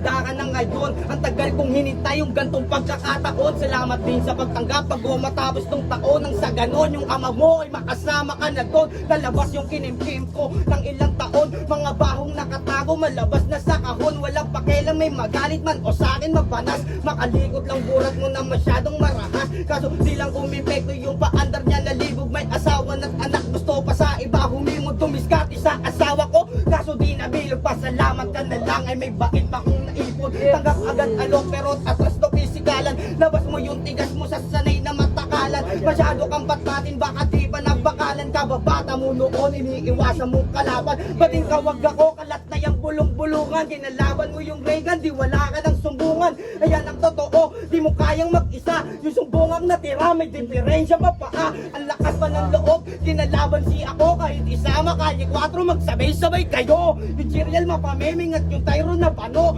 handa ka na ngayon. Ang tagal kong hinintay yung gantong pagkakataon. Salamat din sa pagtanggap bago matapos tong taon. Nang sa ganon yung ama mo ay makasama ka na doon. Lalabas yung kinimkim ko ng ilang taon. Mga bahong nakatago malabas na sa kahon. Walang pakialam may magalit man o sa akin magbanas. Makalikot lang burat mo na masyadong marahas. Kaso di lang umipekto yung paandar niya. Nalibog may asawa at anak. Gusto pa sa iba humimod tumiskati sa asawa ko. Kaso di nabilog pa, salamat ka na lang. Ay may bait pa kong naipon. Tanggap agad alok pero atras to pisikalan. Labas mo yung tigas mo sa sanay na matakalan. Masyado kang batlatin, baka di ba nagbakalan. Kababata mo noon, iniiwasan mong kalaban. Bating kawag ako, kalat na yung bulong-bulungan. Kinalaban mo yung Reagan, di wala ka ng sumbungan. Ayan ang totoo, di mo kayang mag-isa. Yung sumbungang natira, may diferensya pa pa. Ang lakas pa ng loob, kinalaban si ako. Kahit isama, kalye 4, magsabay-sabay kayo. Yung cereal mapameming at yung Tyro na pano.